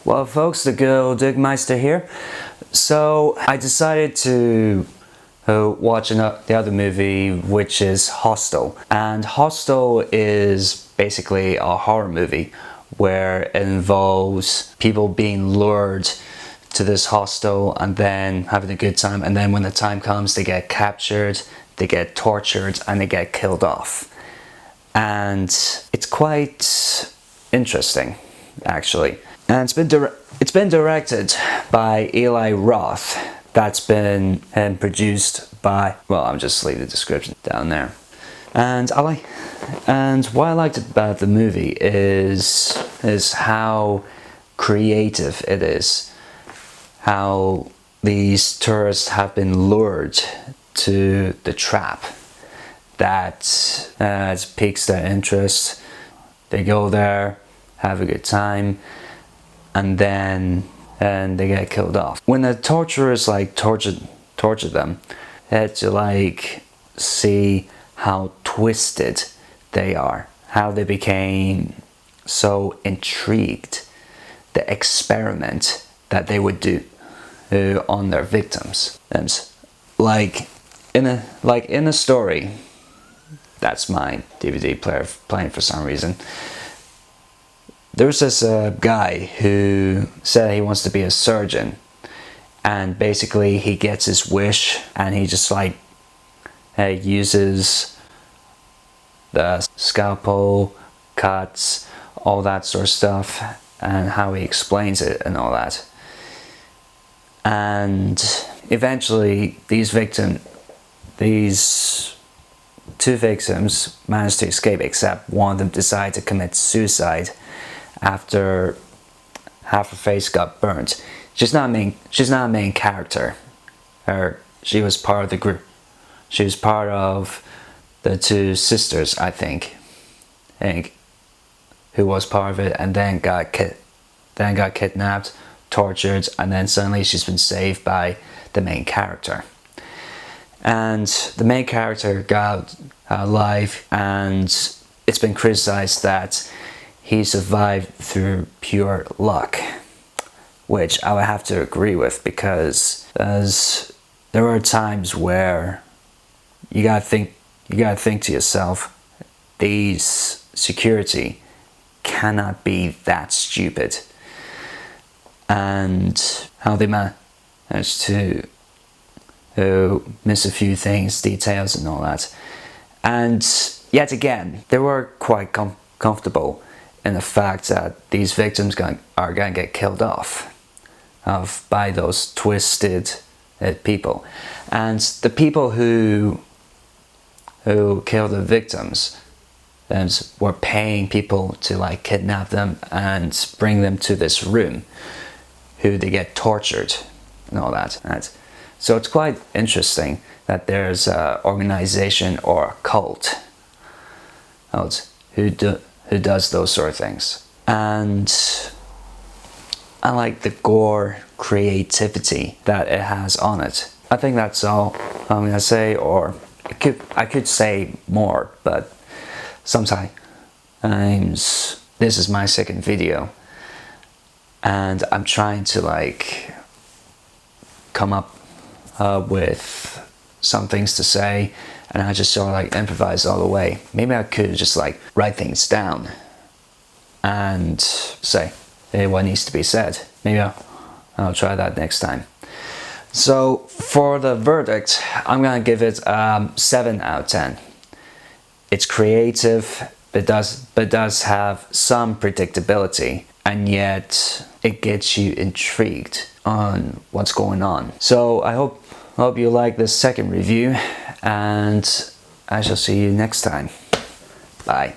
Well, folks, the good old Digmeister here. So I decided to watch the other movie, which is Hostel. And Hostel is basically a horror movie where it involves people being lured to this hostel and then having a good time, and then when the time comes they get captured, they get tortured, and they get killed off. And it's quite interesting, actually. And it's been directed by Eli Roth. That's been produced by, well, I'll just leave the description down there. And what I liked about the movie is how creative it is. How these tourists have been lured to the trap that piques their interest. They go there, have a good time, and then they get killed off. When the torturers torture them, they had to see how twisted they are, how they became so intrigued, the experiment that they would do on their victims. And like in a story, that's my DVD player playing for some reason. There's this guy who said he wants to be a surgeon, and basically he gets his wish and he just uses the scalpel, cuts, all that sort of stuff, and how he explains it and all that. And eventually these two victims managed to escape, except one of them decided to commit suicide after half her face got burnt. She's not a main character. She was part of the group. She was part of the two sisters, I think, who was part of it, and then got kidnapped, tortured, and then suddenly she's been saved by the main character. And the main character got alive, and it's been criticized that he survived through pure luck, which I would have to agree with, because there are times where you gotta think to yourself, these security cannot be that stupid, and how they managed to miss a few things, details and all that. And yet again, they were quite comfortable in the fact that these victims are going to get killed off by those twisted people. And the people who killed the victims were paying people to kidnap them and bring them to this room, who they get tortured and all that. So it's quite interesting that there's an organization or a cult who does those sort of things. And I like the gore creativity that it has on it. I think that's all I'm gonna say, or I could say more, but sometimes this is my second video and I'm trying to come up with some things to say, and I just sort of improvise all the way. Maybe I could just write things down and say, hey, what needs to be said. Maybe I'll try that next time. So for the verdict, I'm gonna give it 7 out of 10. It's creative, but does have some predictability, and yet it gets you intrigued on what's going on. So I hope you like this second review, and I shall see you next time. Bye.